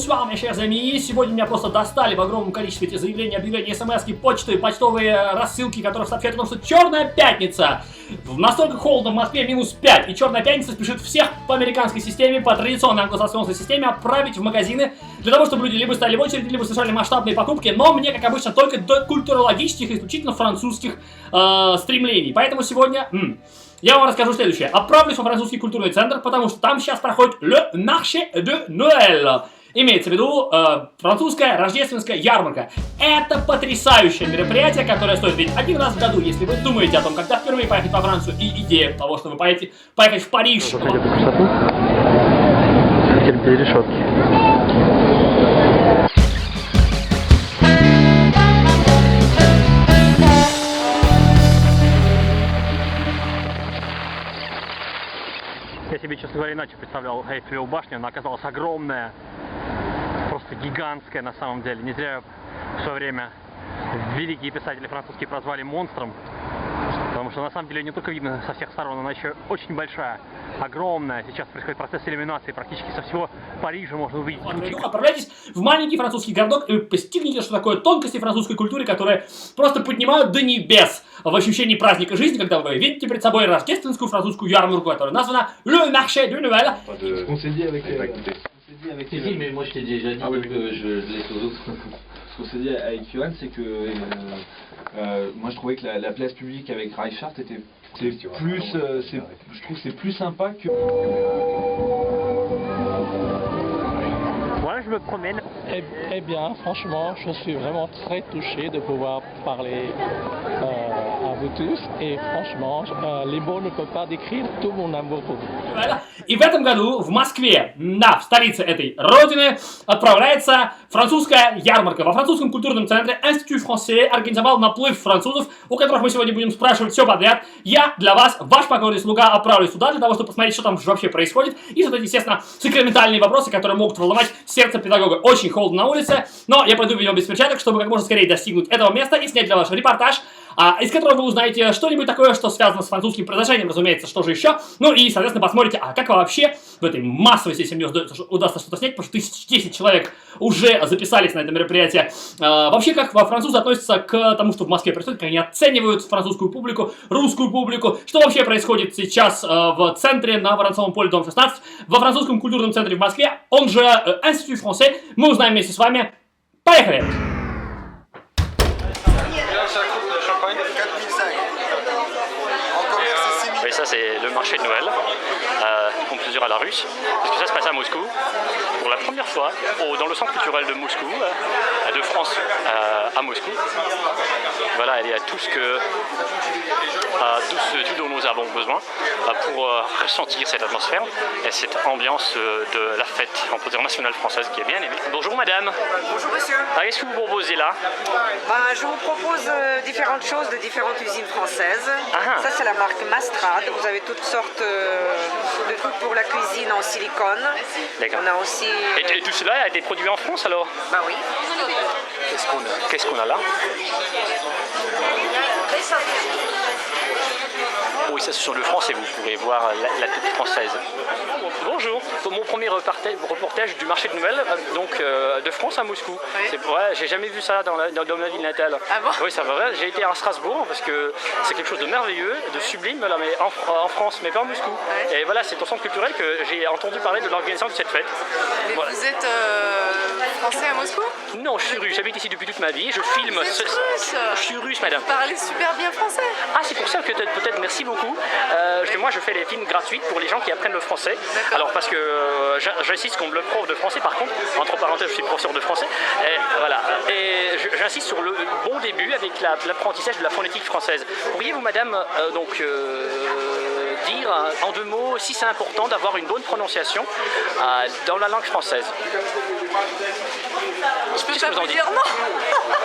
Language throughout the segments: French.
Bonsoir, mes chers amis. Сегодня меня просто достали в огромном количестве эти заявления, объявления, смс-ки, почты, почтовые рассылки, которые сообщают о том, что Черная Пятница. Настолько холодно в Москве, минус 5. И Черная Пятница спешит всех по американской системе, по традиционной англосаксонской системе отправить в магазины для того, чтобы люди либо стали в очередь, либо совершали масштабные покупки. Но мне, как обычно, только до культурологических, исключительно французских стремлений. Поэтому сегодня... Я вам расскажу следующее. Отправлюсь во французский культурный центр, потому что там сейчас проходит Le Marché de Noël. Имеется в виду французская рождественская ярмарка. Это потрясающее мероприятие, которое стоит ведь один раз в году, если вы думаете о том, когда впервые поехать во Францию, и идея того, что вы поехать в Париж. Я себе, честно говоря, иначе представлял Эйфелеву башню, она оказалась огромная, просто гигантская на самом деле. Не зря в свое время великие писатели французские прозвали монстром, потому что на самом деле не только видно со всех сторон, она еще очень большая, огромная. Сейчас происходит процесс иллюминации, практически со всего Парижа можно увидеть. Отправляйтесь в маленький французский городок и постигните, что такое тонкости французской культуры, которые просто поднимают до небес в ощущении праздника жизни, когда вы видите перед собой рождественскую французскую ярмарку, которая названа Le Marché de Noël. On s'est dit avec mais moi je t'ai déjà dit, donc je laisse aux autres. Ce qu'on s'est dit avec Johan, c'est que moi je trouvais que la place publique avec Reichhardt était plus, je trouve que c'est plus sympa que... Voilà, je me promène. Eh bien, franchement, je suis vraiment très touché de pouvoir parler à vous tous. Et franchement, les mots ne peuvent pas décrire tout mon amour pour vous. И в этом году в Москве, в столице этой родины, отправляется французская ярмарка. Во французском культурном центре Institut Français организовал наплыв французов, у которых мы сегодня будем спрашивать все подряд. Я для вас, ваш покорный слуга, отправлюсь туда для того, чтобы посмотреть, что там вообще происходит. И задать, естественно, сакраментальные вопросы, которые могут волновать сердце педагога. Очень холодно на улице, но я пойду в видео без перчаток, чтобы как можно скорее достигнуть этого места и снять для вас репортаж, из которого вы узнаете что-нибудь такое, что связано с французским произношением, разумеется, что же еще. Ну и, соответственно, посмотрите, как вообще в этой массовой сессии мне удастся что-то снять, потому что 10 человек уже записались на это мероприятие. Вообще, как французы относятся к тому, что в Москве происходит, как они оценивают французскую публику, русскую публику, что вообще происходит сейчас в центре на Воронцовом поле, дом 16, во французском культурном центре в Москве, он же Institut Français. Мы узнаем вместе с вами. Поехали! Et ça c'est le marché de Noël, qu'on peut dire à la Russe, parce que ça se passe à Moscou, pour la première fois, dans le centre culturel de Moscou, de France à Moscou. Voilà, il y a tout dont nous avons besoin pour ressentir cette atmosphère et cette ambiance de la fête, on peut dire nationale française, qui est bien aimée. Bonjour madame. Bonjour monsieur. Qu'est-ce que vous proposez là? Je vous propose différentes choses de différentes usines françaises. Ça c'est la marque Mastrade. Vous avez toutes sortes de trucs pour la cuisine en silicone. D'accord. On a aussi... Et tout cela a été produit en France alors? Bah oui. Qu'est-ce qu'on a là? Oui, ça c'est sur le français, vous pourrez voir la tête française. Bonjour, pour mon premier reportage du marché de Noël, donc de France à Moscou. Oui. Ouais, j'ai jamais vu ça dans ma ville natale. Ah bon? Oui, ça va vrai. J'ai été à Strasbourg parce que c'est quelque chose de merveilleux, de sublime, là, mais en France, mais pas à Moscou. Ouais. Et voilà, c'est au centre culturel que j'ai entendu parler de l'organisation de cette fête. Mais voilà. vous êtes français à Moscou? Non, je suis russe, j'habite ici depuis toute ma vie, je filme... Vous êtes russe? Je suis russe, madame. Vous parlez super bien français. Ah, c'est pour ça que peut-être merci beaucoup. Moi, je fais les films gratuits pour les gens qui apprennent le français. Alors, parce que j'insiste comme le prof de français, par contre, entre parenthèses, je suis professeur de français. Et, voilà. Et j'insiste sur le bon début avec l'apprentissage de la phonétique française. Pourriez-vous, madame, dire en 2 mots si c'est important d'avoir une bonne prononciation dans la langue française? Je peux pas vous dire non.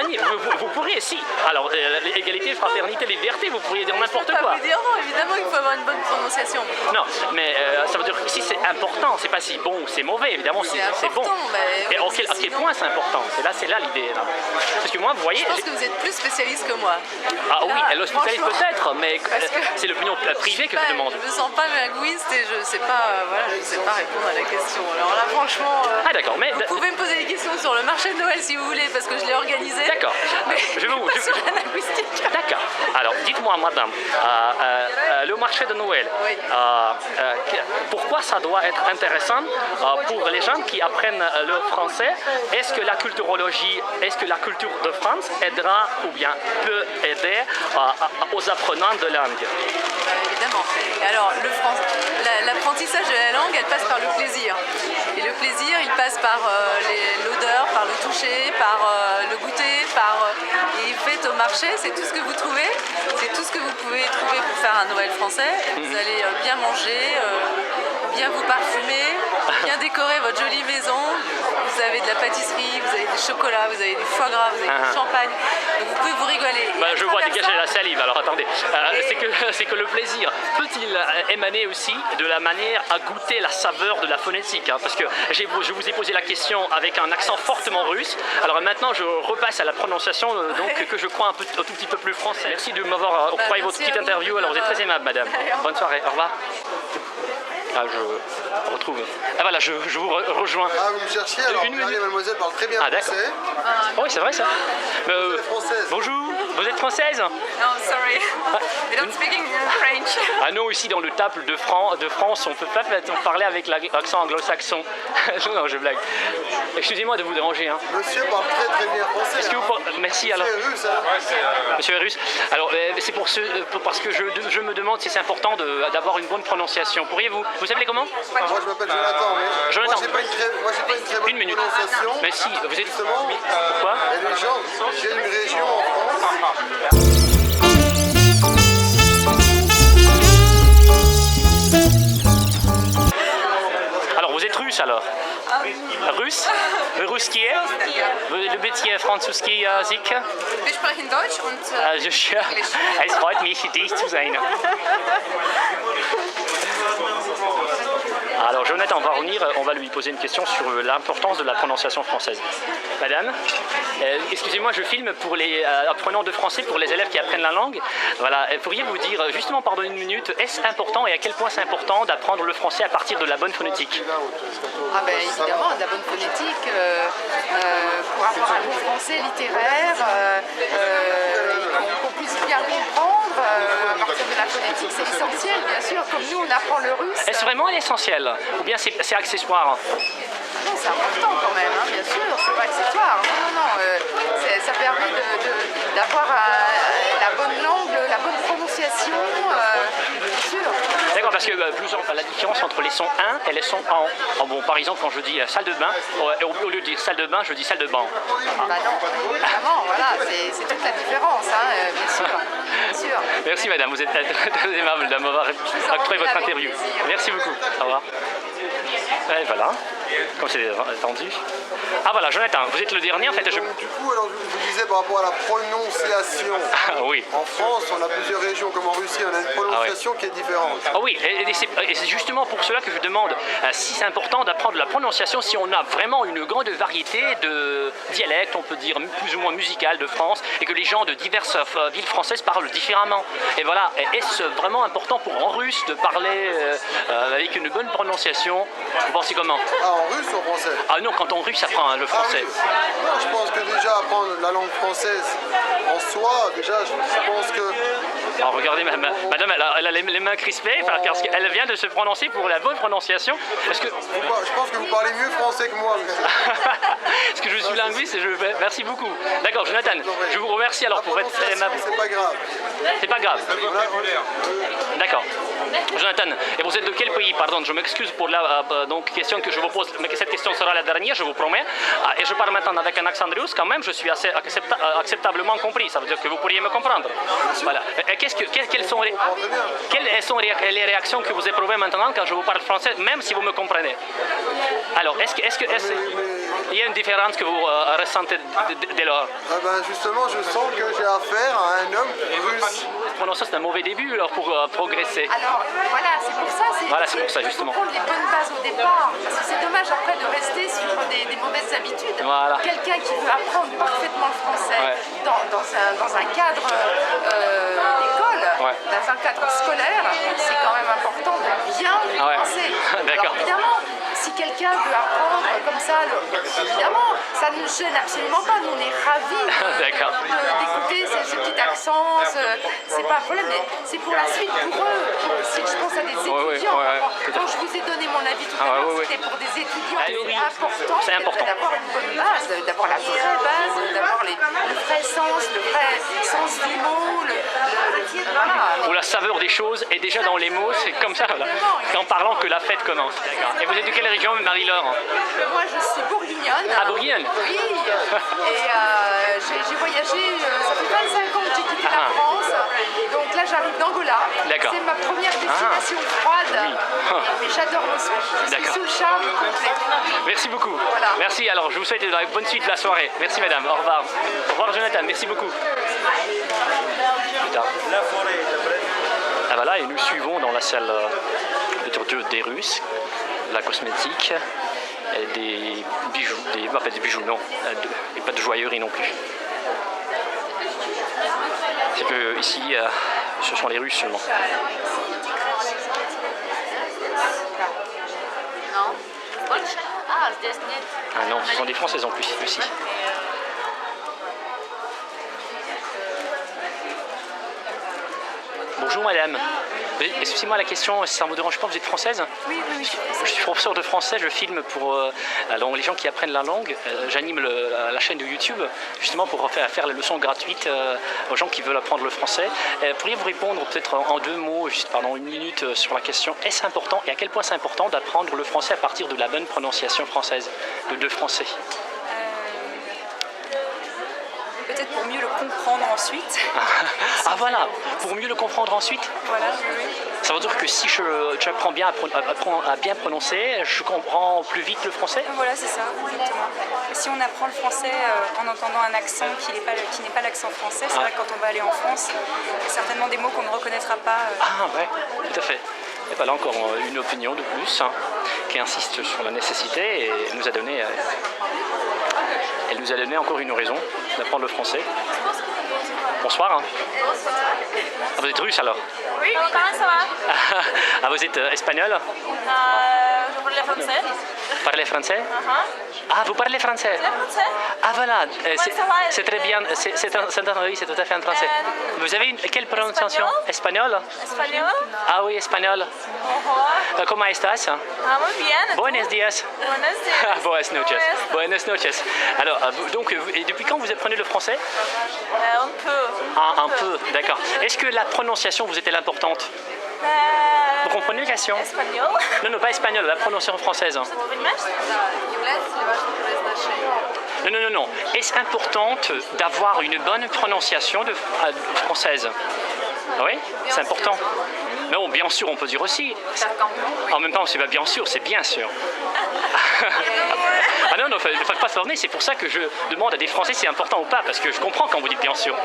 Annie, vous pourriez, si. Alors, l'égalité, fraternité, liberté, vous pourriez dire n'importe quoi. Je peux pas vous dire non, évidemment il faut avoir une bonne prononciation. Non, mais ça veut dire que si c'est important, c'est pas si bon ou c'est mauvais, évidemment, c'est bon. Et à quel point c'est important? C'est là l'idée. Parce que moi, vous voyez... Je pense que vous êtes plus spécialiste que moi. Ah oui, l'hospitalité peut-être, mais c'est l'opinion privée que je demande. Je me sens pas linguiste et je sais pas, voilà, je sais pas répondre à la question. Alors là, franchement, ah d'accord, mais vous pouvez me poser des questions sur le marché de Noël si vous voulez, parce que je l'ai organisé. D'accord. Mais Je vais vous- pas je- sur la linguistique. D'accord. Alors, dites-moi, madame, le marché de Noël, Oui. pourquoi ça doit être intéressant pour les gens qui apprennent le français? Est-ce que la culturologie, est-ce que la culture de France aidera ou bien peut aider aux apprenants de langue? Évidemment. Et alors, l'apprentissage de la langue, elle passe par le plaisir. Et le plaisir, il passe par l'odeur, par le toucher, par le goûter, et faites au marché, c'est tout ce que vous trouvez, c'est tout ce que vous pouvez trouver pour faire un Noël français. Vous allez bien manger, bien vous parfumer, bien décorer votre jolie maison. Vous avez de la pâtisserie, vous avez du chocolat, vous avez du foie gras, vous avez du champagne. Donc vous pouvez vous rigoler. Bah, Et à je vois travers dégager ça, la salive, alors attendez. C'est que le plaisir peut-il émaner aussi de la manière à goûter la saveur de la phonétique, hein, parce que je vous ai posé la question avec un accent fortement russe, alors maintenant je repasse à la prononciation donc, que je crois un tout petit peu plus français. Merci de m'avoir octroyé votre merci petite à vous interview, de alors vous êtes très aimable madame. Bonne soirée, au revoir. Ah, je retrouve. Ah voilà, je vous rejoins. Ah, vous me cherchiez alors, Une minute. mademoiselle parle très bien Ah, d'accord. français. Oui, c'est vrai ça. Vous êtes française. Bonjour, vous êtes française? No, sorry. We don't speak French. Ah non, ici dans le table de France, on ne peut pas parler avec l'accent anglo-saxon. Non, je blague. Excusez-moi de vous déranger. Hein. Monsieur parle très très bien français. Est-ce que vous Merci alors. C'est russe, hein. Monsieur est russe. Alors, c'est parce que je me demande si c'est important d'avoir une bonne prononciation. Pourriez-vous appelez comment? Moi je m'appelle Jonathan, mais Jonathan. moi j'ai pas une très bonne Une minute. prononciation. Mais si, vous êtes... Justement, Pourquoi? et les gens, j'ai une région en France. Alors, vous êtes russe alors? Russe? Ruskie? Lubicie francuski Zik? Wir sprechen Deutsch und Es freut mich, dich zu sein. Alors Jonathan, on va lui poser une question sur l'importance de la prononciation française. Madame, excusez-moi, je filme pour les apprenants de français, pour les élèves qui apprennent la langue. Voilà, pourriez-vous dire, justement, pendant une minute, est-ce important et à quel point c'est important d'apprendre le français à partir de la bonne phonétique? Ah ben évidemment, de la bonne phonétique, pour avoir un bon français littéraire, qu'on puisse bien comprendre, à partir de la phonétique, c'est essentiel, bien sûr, comme nous on apprend le russe. Est-ce vraiment l'essentiel? Ou bien c'est accessoire? Non, c'est important quand même, hein, bien sûr, c'est pas accessoire. Non, ça permet d'avoir la bonne langue, la bonne prononciation, bien sûr. D'accord, parce que la différence entre les sons 1 et les sons en. Oh, bon, par exemple, quand je dis salle de bain, au lieu de dire salle de bain, je dis salle de bain. Bah non, évidemment, voilà, c'est toute la différence, hein, bien sûr. Bien sûr. Merci madame, vous êtes très aimable de m'avoir octroyé votre interview. Merci beaucoup. Au revoir. Et voilà, comme c'est attendu. Ah voilà, Jonathan, vous êtes le dernier en fait. Du coup, alors je vous disais par rapport à la prononciation. Ah, oui. En France, on a plusieurs régions, comme en Russie, on a une prononciation qui est différente. Ah oui, et c'est justement pour cela que je demande si c'est important d'apprendre la prononciation, si on a vraiment une grande variété de dialectes, on peut dire plus ou moins musicales de France, et que les gens de diverses villes françaises parlent différemment. Et voilà, est-ce vraiment important pour en russe de parler avec une bonne prononciation? Vous pensez comment? Ah, en russe ou en français? Ah non, quand on russe, ça prend le français. Ah, oui. Non, je pense que déjà apprendre la langue française en soi, déjà, je pense que... Alors regardez, madame, elle a les mains crispées parce qu'elle vient de se prononcer pour la bonne prononciation. Parce que... Je pense que vous parlez mieux français que moi. Parce que je suis linguiste et merci beaucoup. D'accord, Jonathan, je vous remercie alors pour être très aimable. C'est pas grave. C'est pas grave. D'accord. Jonathan, et vous êtes de quel pays? Pardon, je m'excuse pour la question que je vous pose, mais cette question sera la dernière, je vous promets. Et je parle maintenant avec un accent russe, quand même, je suis assez acceptablement compris. Ça veut dire que vous pourriez me comprendre. Voilà. Et quelles sont les réactions que vous éprouvez maintenant quand je vous parle français, même si vous me comprenez? Alors, est-ce qu'il y a une différence que vous ressentez dès lors? Justement, je sens que j'ai affaire à un homme russe. Ça, c'est un mauvais début alors, pour progresser. Alors, voilà, c'est pour ça. Voilà, c'est pour ça, justement. Il faut prendre les bonnes bases au départ, parce que c'est dommage après de rester sur des mauvaises habitudes. Voilà. Quelqu'un qui veut apprendre parfaitement le français dans un cadre d'école, dans un cadre scolaire, c'est quand même important de bien penser. D'accord. Alors évidemment, si quelqu'un veut apprendre comme ça, évidemment, ça ne nous gêne absolument pas. Nous, on est ravis d'écouter ce petit accent. C'est pas un problème, mais c'est pour la suite, pour eux. Si je pense à des étudiants, quand je vous ai donné mon avis tout à l'heure, c'était pour des étudiants. C'est important d'avoir une bonne base, d'avoir la vraie base, d'avoir le vrai sens du mot, où la saveur des choses est déjà dans les mots, c'est comme ça, là, en parlant que la fête commence. Et vous êtes de quelle région, Marie-Laure? Moi, je suis bourguignonne. Ah, bourguignonne? Oui, et j'ai voyagé, ça fait 25 ans que j'ai quitté la France, donc là j'arrive d'Angola. C'est ma première destination froide, mais j'adore le soir. Je suis sous le charme complet. Merci beaucoup. Voilà. Merci, alors je vous souhaite la bonne suite de la soirée. Merci madame, au revoir. Au revoir Jonathan, merci beaucoup. Ah voilà, et nous suivons dans la salle des Russes, la cosmétique, des bijoux, pas des bijoux non, et pas de joaillerie non plus. C'est que ici, ce sont les Russes seulement. Ah non, ce sont des Françaises en plus ici. Bonjour madame. Excusez-moi la question, si ça ne vous dérange pas, vous êtes française? Oui, je suis française. Je suis professeur de français, je filme pour les gens qui apprennent la langue. J'anime la chaîne de YouTube, justement pour faire les leçons gratuites aux gens qui veulent apprendre le français. Pourriez-vous répondre peut-être en 2 mots, juste pendant 1 minute, sur la question, est-ce important et à quel point c'est important d'apprendre le français à partir de la bonne prononciation française, de français? Peut-être pour mieux le comprendre ensuite. Ah voilà, pour mieux le comprendre ensuite. Voilà, oui. Ça veut dire que si tu apprends bien à bien prononcer, je comprends plus vite le français? Voilà, c'est ça, exactement. Et si on apprend le français en entendant un accent qui n'est pas l'accent français, c'est vrai que quand on va aller en France, il y a certainement des mots qu'on ne reconnaîtra pas. Ah ouais, tout à fait. Et voilà encore une opinion de plus qui insiste sur la nécessité et nous a donné... Elle nous a donné encore une raison d'apprendre le français. Bonsoir. Ah, vous êtes russe alors? Oui, comment ça va? Ah, vous êtes espagnol? Je parle français. Vous parlez français? Ah, vous parlez français? Ah voilà, c'est très bien, oui, c'est tout à fait en français. Vous avez quelle prononciation? Espagnol? Espagnol? Ah oui, espagnol. ¿Cómo estás? Muy bien. Buenos días. Buenos días. Buenas noches. Buenas noches. Alors, donc, et depuis quand vous apprenez le français? Un peu. Ah, un peu, d'accord. Est-ce que la prononciation vous est-elle importante? Vous comprenez la question? Espagnol? Non, pas espagnol, la prononciation française. Non. Est-ce important d'avoir une bonne prononciation française? Oui, c'est important. Mais bon, bien sûr, on peut dire aussi. En même temps, c'est pas bien sûr, c'est bien sûr. Ah non, ne faites pas s'orner, c'est pour ça que je demande à des Français si c'est important ou pas, parce que je comprends quand vous dites bien sûr.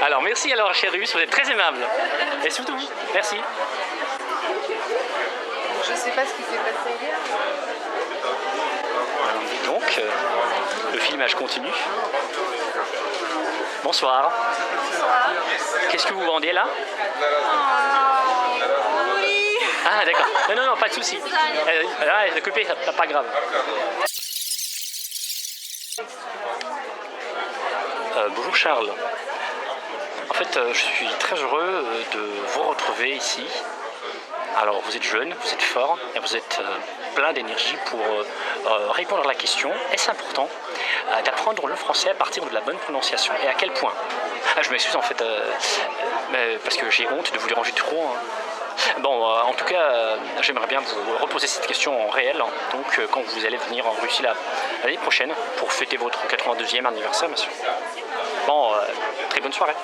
Alors, merci alors, cher Russe, vous êtes très aimable. Et surtout, merci. Je sais pas ce qui s'est passé hier. Donc, le filmage continue. Bonsoir. Bonsoir. Qu'est-ce que vous vendez là? Oui. Ah d'accord. Non, pas de souci. Là, coupé, pas grave. Bonjour Charles. En fait, je suis très heureux de vous retrouver ici. Alors, vous êtes jeune, vous êtes fort et vous êtes plein d'énergie pour répondre à la question, est-ce important d'apprendre le français à partir de la bonne prononciation? Et à quel point? Je m'excuse en fait, parce que j'ai honte de vous déranger trop. Bon, en tout cas, j'aimerais bien vous reposer cette question en réel. Donc, quand vous allez venir en Russie l'année prochaine pour fêter votre 82e anniversaire, bien sûr. Bon, très bonne soirée.